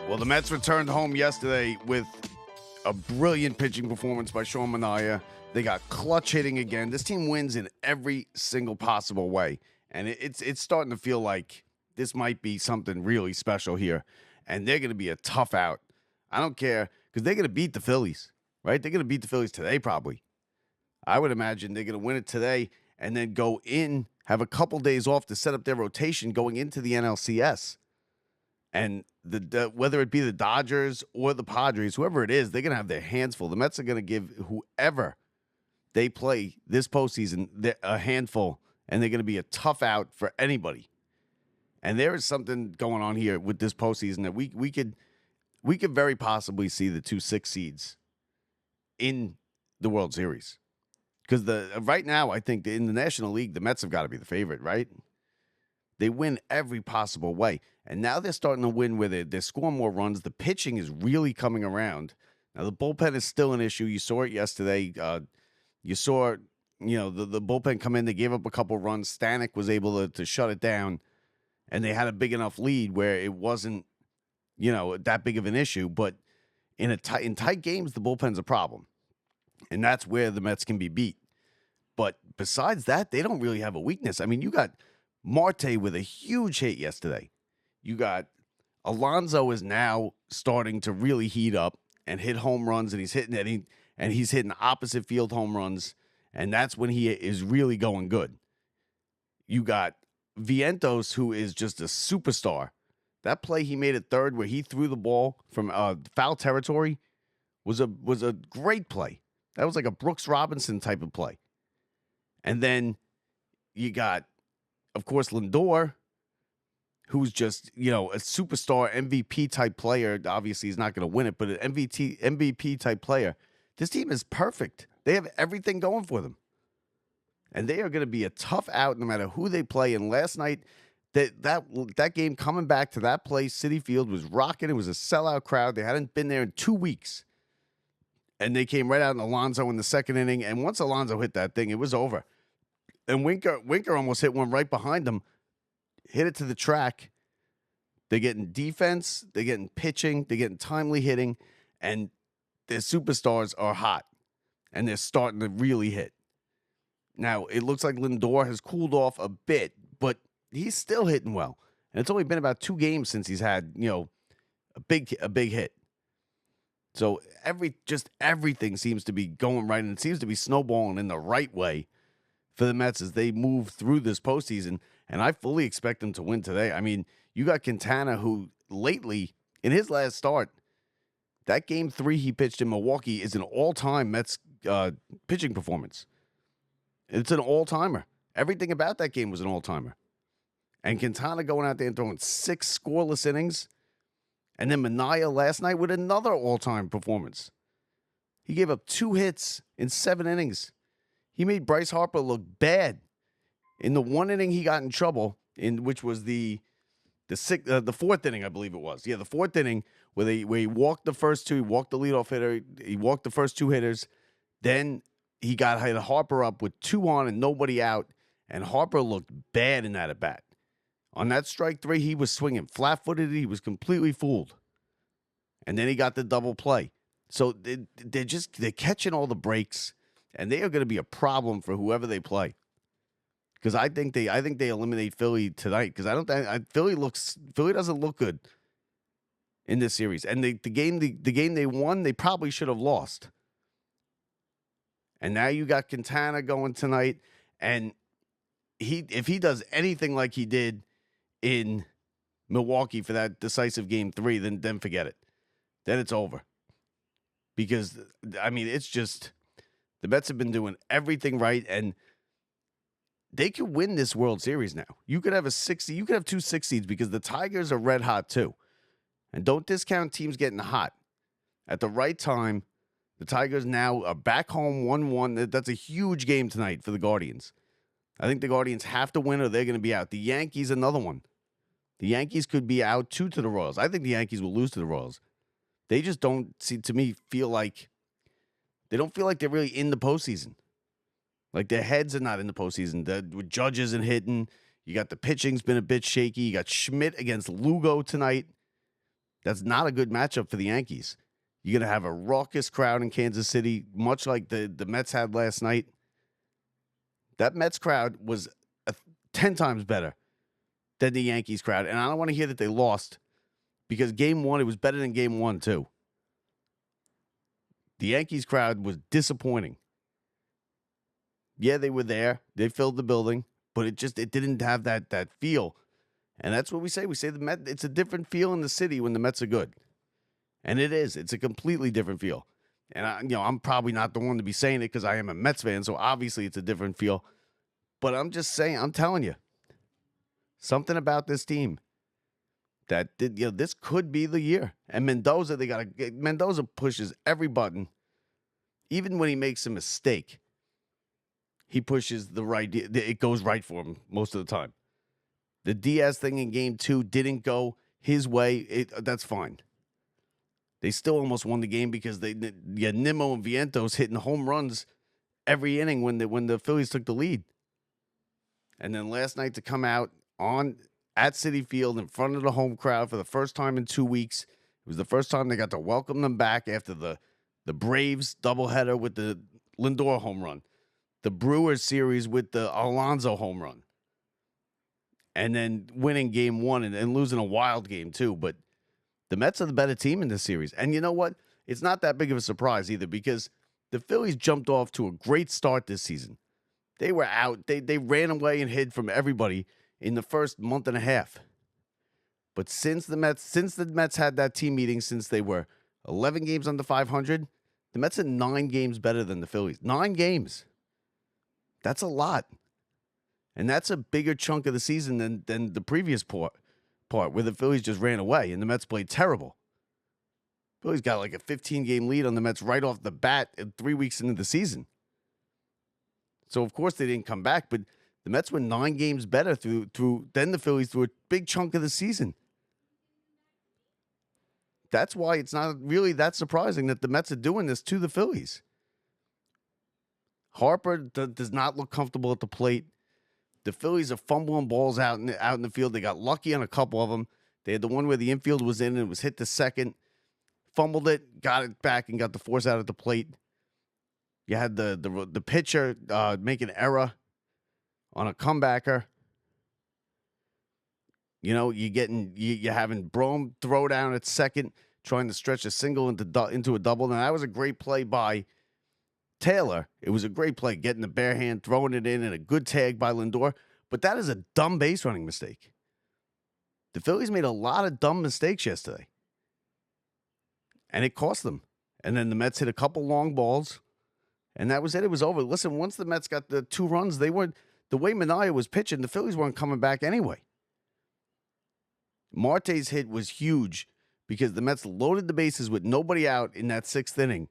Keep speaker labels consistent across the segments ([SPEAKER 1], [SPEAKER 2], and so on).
[SPEAKER 1] Well, the Mets returned home yesterday with a brilliant pitching performance by Sean Manaea. They got clutch hitting again. This team wins in every single possible way. And it's starting to feel like this might be something really special here. And they're going to be a tough out. I don't care, because they're going to beat the Phillies, right? They're going to beat the Phillies today probably. I would imagine they're going to win it today and then go in, have a couple days off to set up their rotation going into the NLCS. And whether it be the Dodgers or the Padres, whoever it is, they're going to have their hands full. The Mets are going to give whoever they play this postseason a handful, and they're going to be a tough out for anybody. And there is something going on here with this postseason that we could very possibly see the 2-6 seeds in the World Series. Because right now, I think in the National League, the Mets have got to be the favorite, right? They win every possible way. And now they're starting to win where they're scoring more runs. The pitching is really coming around. Now, the bullpen is still an issue. You saw it yesterday. You saw, the bullpen come in. They gave up a couple runs. Stanek was able to shut it down. And they had a big enough lead where it wasn't, that big of an issue. But in tight games, the bullpen's a problem. And that's where the Mets can be beat. But besides that, they don't really have a weakness. I mean, you got Marte with a huge hit yesterday. You got Alonso is now starting to really heat up and hit home runs, and he's hitting opposite field home runs, and that's when he is really going good. You got Vientos, who is just a superstar. That play he made at third where he threw the ball from foul territory was a great play. That was like a Brooks Robinson type of play. And then you got, of course, Lindor, who's just, a superstar MVP type player. Obviously, he's not going to win it, but an MVP type player. This team is perfect. They have everything going for them. And they are going to be a tough out no matter who they play. And last night, that game coming back to that place, Citit Field, was rocking. It was a sellout crowd. They hadn't been there in 2 weeks. And they came right out in Alonso in the second inning. And once Alonso hit that thing, it was over. And Winker almost hit one right behind him. Hit it to the track. They're getting defense. They're getting pitching. They're getting timely hitting. And their superstars are hot. And they're starting to really hit. Now, it looks like Lindor has cooled off a bit, but he's still hitting well. And it's only been about 2 games since he's had, a big hit. So everything seems to be going right, and it seems to be snowballing in the right way for the Mets as they move through this postseason. And I fully expect them to win today. I mean, you got Quintana, who lately, in his last start, that game 3 he pitched in Milwaukee is an all-time Mets pitching performance. It's an all-timer. Everything about that game was an all-timer. And Quintana going out there and throwing 6 scoreless innings. And then Manaea last night with another all-time performance. He gave up 2 hits in 7 innings. He made Bryce Harper look bad. In the 1 inning he got in trouble, which was the 4th inning, I believe it was. Yeah, the 4th inning where he walked the first 2, he walked the leadoff hitter, he walked the first 2 hitters. Then he hit Harper up with 2 on and nobody out, and Harper looked bad in that at bat. On that strike 3, he was swinging flat-footed. He was completely fooled. And then he got the double play. So they're catching all the breaks, and they are going to be a problem for whoever they play. Because I think they eliminate Philly tonight. Because Philly doesn't look good in this series. And the game they won, they probably should have lost. And now you got Quintana going tonight, and if he does anything like he did in Milwaukee for that decisive game 3, then forget it. Then it's over. Because, I mean, it's just, the Mets have been doing everything right, and they could win this World Series now. You could have 2 6 seeds because the Tigers are red hot too. And don't discount teams getting hot. At the right time, the Tigers now are back home 1-1. That's a huge game tonight for the Guardians. I think the Guardians have to win or they're going to be out. The Yankees, another one. The Yankees could be out too to the Royals. I think the Yankees will lose to the Royals. They just don't feel like they're really in the postseason. Like, their heads are not in the postseason. With Judges and hitting, you got the pitching's been a bit shaky. You got Schmidt against Lugo tonight. That's not a good matchup for the Yankees. You're going to have a raucous crowd in Kansas City, much like the Mets had last night. That Mets crowd was 10 times better than the Yankees crowd. And I don't want to hear that they lost, because game one, it was better than game one, too. The Yankees crowd was disappointing. Yeah, they were there. They filled the building, but it didn't have that feel. And that's what we say. We say the Mets, it's a different feel in the city when the Mets are good. And it is. It's a completely different feel. And I'm probably not the one to be saying it because I am a Mets fan, so obviously it's a different feel. But I'm just saying, I'm telling you, something about this team that this could be the year. And Mendoza, Mendoza pushes every button. Even when he makes a mistake, he pushes the right. It goes right for him most of the time. The Diaz thing in game 2 didn't go his way. That's fine. They still almost won the game because you had Nimmo and Vientos hitting home runs every inning when the Phillies took the lead. And then last night to come out at Citit Field in front of the home crowd for the first time in 2 weeks. It was the first time they got to welcome them back after the Braves doubleheader with the Lindor home run, the Brewers series with the Alonso home run, and then winning game 1 and losing a wild game too. But the Mets are the better team in this series. And you know what? It's not that big of a surprise either, because the Phillies jumped off to a great start this season. They were out. They ran away and hid from everybody in the first month and a half. But since the Mets had that team meeting, since they were 11 games under 500, the Mets are 9 games better than the Phillies. 9 games. That's a lot. And that's a bigger chunk of the season than the previous part where the Phillies just ran away and the Mets played terrible. Phillies got like a 15-game lead on the Mets right off the bat 3 weeks into the season. So, of course, they didn't come back, but the Mets were 9 games better than the Phillies through a big chunk of the season. That's why it's not really that surprising that the Mets are doing this to the Phillies. Harper does not look comfortable at the plate. The Phillies are fumbling balls out in the field. They got lucky on a couple of them. They had the one where the infield was in and it was hit to second. Fumbled it, got it back, and got the force out at the plate. You had the pitcher make an error on a comebacker. You're having Brome throw down at second, trying to stretch a single into a double. Now, that was a great play by Taylor. It was a great play, getting the bare hand, throwing it in, and a good tag by Lindor. But that is a dumb base running mistake. The Phillies made a lot of dumb mistakes yesterday, and it cost them. And then the Mets hit a couple long balls, and that was it. It was over. Listen, once the Mets got the 2 runs, the way Manaea was pitching, the Phillies weren't coming back anyway. Marte's hit was huge because the Mets loaded the bases with nobody out in that 6th inning.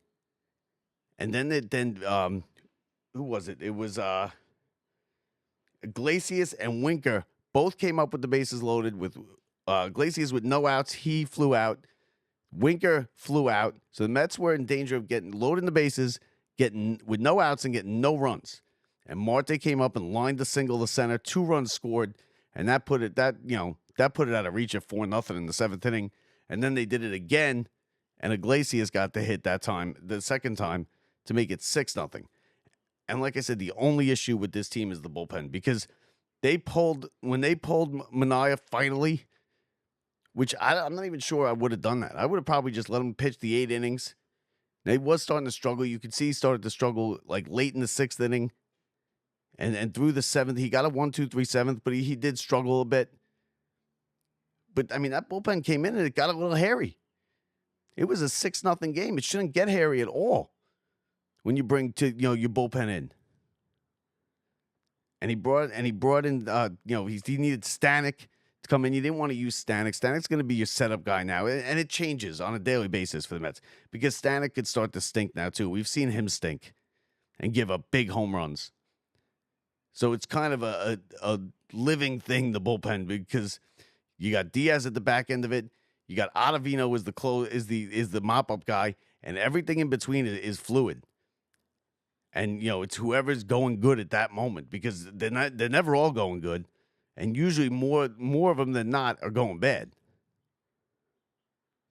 [SPEAKER 1] And then who was it? It was Iglesias and Winker both came up with the bases loaded with Iglesias with no outs. He flew out. Winker flew out. So the Mets were in danger of getting loading the bases, getting with no outs and getting no runs. And Marte came up and lined the single to center. 2 runs scored, and that put it out of reach at 4-0 in the 7th inning. And then they did it again, and Iglesias got the hit that time, the second time, to make it 6-0. And like I said, the only issue with this team is the bullpen, because when they pulled Manaea finally, which I'm not even sure I would have done that. I would have probably just let him pitch the 8 innings. They was starting to struggle. You could see he started to struggle like late in the 6th inning. And through the 7th, he got a 1-2-3 7th, but he did struggle a bit. But, I mean, that bullpen came in and it got a little hairy. It was a 6-0 game. It shouldn't get hairy at all when you bring your bullpen in. And he brought in, he needed Stanek to come in. You didn't want to use Stanek. Stanek's going to be your setup guy now. And it changes on a daily basis for the Mets because Stanek could start to stink now, too. We've seen him stink and give up big home runs. So it's kind of a living thing, the bullpen, because you got Diaz at the back end of it. You got Ottavino is the mop-up guy, and everything in between is fluid. And it's whoever's going good at that moment, because they're never all going good, and usually more of them than not are going bad.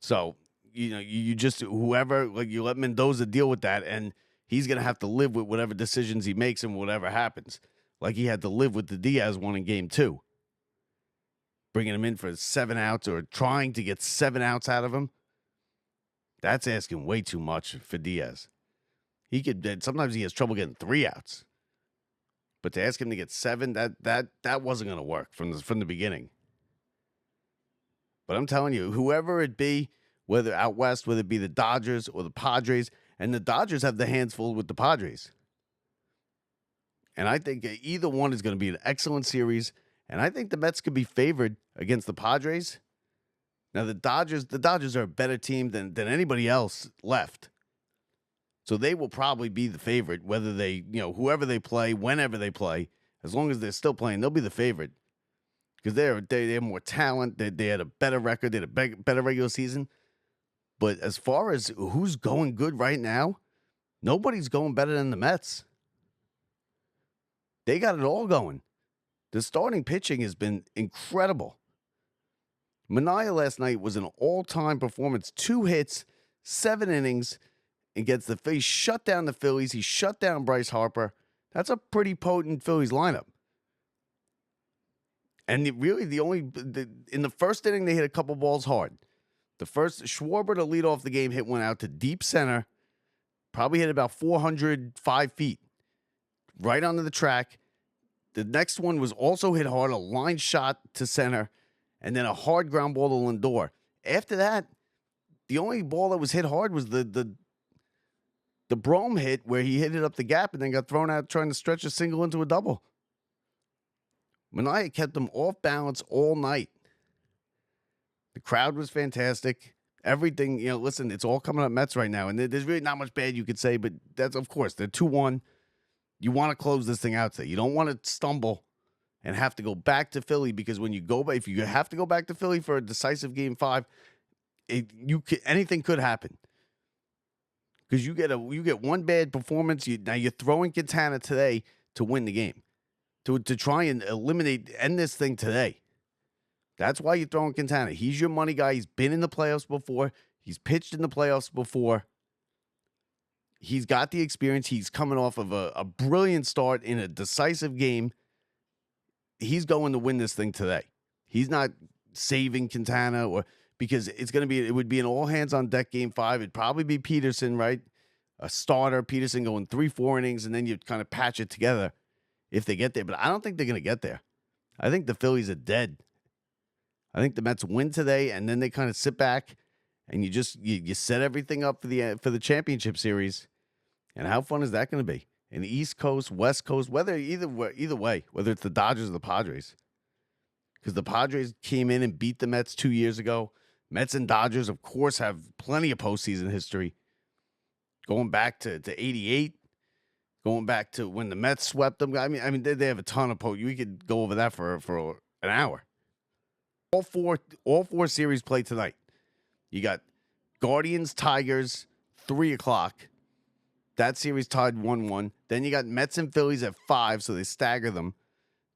[SPEAKER 1] So you just whoever, like, you let Mendoza deal with that, and he's gonna have to live with whatever decisions he makes and whatever happens. Like he had to live with the Diaz one in game 2, bringing him in for 7 outs or trying to get 7 outs out of him. That's asking way too much for Diaz. Sometimes he has trouble getting 3 outs, but to ask him to get 7, that wasn't going to work from the beginning. But I'm telling you, whoever it be, whether out west, whether it be the Dodgers or the Padres, and the Dodgers have the hands full with the Padres. And I think either one is going to be an excellent series, and I think the Mets could be favored against the Padres. Now the Dodgers are a better team than anybody else left. So they will probably be the favorite, whether they, whoever they play, whenever they play, as long as they're still playing, they'll be the favorite. Because they have more talent. They had a better record. They had a better regular season. But as far as who's going good right now, nobody's going better than the Mets. They got it all going. The starting pitching has been incredible. Manaea last night was an all-time performance. 2 hits, 7 innings, against the Phillies. Shut down the Phillies. He shut down Bryce Harper. That's a pretty potent Phillies lineup. And in the first inning, they hit a couple balls hard. The first, Schwarber to lead off the game, hit one out to deep center. Probably hit about 405 feet. Right onto the track. The next one was also hit hard, a line shot to center, and then a hard ground ball to Lindor. After that, the only ball that was hit hard was the Brome hit, where he hit it up the gap and then got thrown out trying to stretch a single into a double. Manaea kept them off balance all night. The crowd was fantastic. Everything, listen, it's all coming up Mets right now, and there's really not much bad you could say, but that's, of course, they're 2-1. You want to close this thing out today. You don't want to stumble and have to go back to Philly, because if you have to go back to Philly for a decisive game 5, anything could happen. Because you get one bad performance. Now you're throwing Quintana today to win the game, to try and end this thing today. That's why you're throwing Quintana. He's your money guy. He's been in the playoffs before. He's pitched in the playoffs before. He's got the experience. He's coming off of a brilliant start in a decisive game. He's going to win this thing today. He's not saving Quintana, because it would be an all hands on deck game 5. It'd probably be Peterson, right? A starter, Peterson going 3-4 innings, and then you kind of patch it together if they get there. But I don't think they're going to get there. I think the Phillies are dead. I think the Mets win today, and then they kind of sit back and you set everything up for the championship series. And how fun is that going to be? In the East Coast, West Coast, either way, whether it's the Dodgers or the Padres. Because the Padres came in and beat the Mets 2 years ago. Mets and Dodgers, of course, have plenty of postseason history. Going back to 88, going back to when the Mets swept them. I mean, they have a ton of We could go over that for an hour. All four series play tonight. You got Guardians, Tigers, 3:00. That series tied 1-1. Then you got Mets and Phillies at 5, so they stagger them.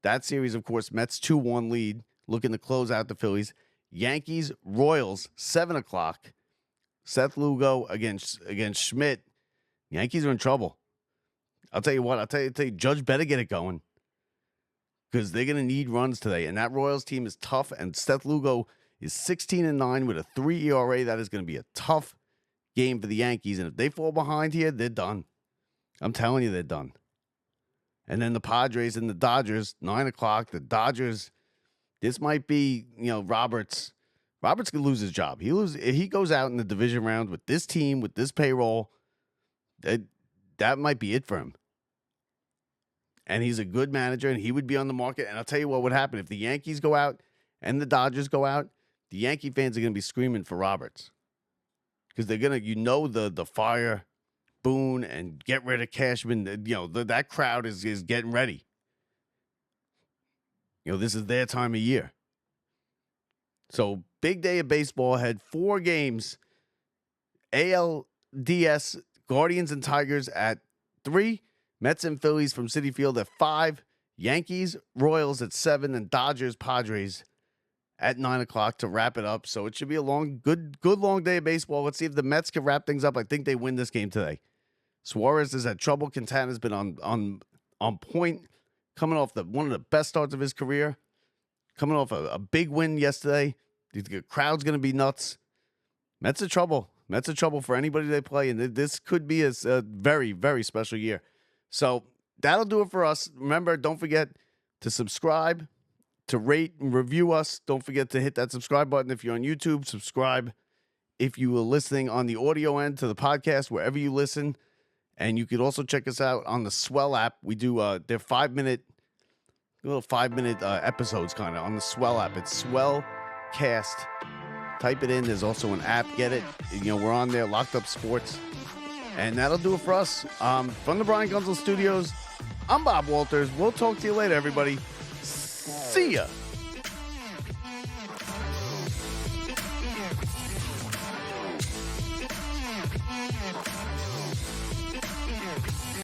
[SPEAKER 1] That series, of course, Mets 2-1 lead, looking to close out the Phillies. Yankees, Royals, 7:00. Seth Lugo against Schmidt. Yankees are in trouble. I'll tell you what. I'll tell you, Judge better get it going, because they're going to need runs today. And that Royals team is tough, and Seth Lugo is 16-9 with a 3 ERA. That is going to be a tough game for the Yankees. And if they fall behind here, they're done. I'm telling you, they're done. And then the Padres and the Dodgers, 9:00. The Dodgers, this might be, Roberts. Roberts could lose his job. If he goes out in the division round with this team, with this payroll, that might be it for him. And he's a good manager, and he would be on the market. And I'll tell you what would happen. If the Yankees go out and the Dodgers go out, the Yankee fans are going to be screaming for Roberts. Because they're going to, the fire Boone and get rid of Cashman. That crowd is getting ready. This is their time of year. So, big day of baseball ahead. 4 games. ALDS, Guardians and Tigers at 3. Mets and Phillies from Citit Field at 5. Yankees, Royals at 7, and Dodgers, Padres at 9 o'clock to wrap it up. So it should be a good long day of baseball. Let's see if the Mets can wrap things up. I think they win this game today. Suarez has had trouble. Quintana's been on point, coming off one of the best starts of his career, coming off a big win yesterday. The crowd's going to be nuts. Mets are trouble. Mets are trouble for anybody they play, and this could be a very, very special year. So that'll do it for us. Remember, don't forget to subscribe, to rate and review us. Don't forget to hit that subscribe button if you're on YouTube. Subscribe if you were listening on the audio end to the podcast, wherever you listen. And you could also check us out on the Swell app. We do they're 5-minute episodes kind of on the Swell app. It's Swellcast. Type it in. There's also an app. Get it. We're on there, Locked Up Sports. And that'll do it for us. From the Brian Gunzel Studios, I'm Bob Walters. We'll talk to you later, everybody. See ya.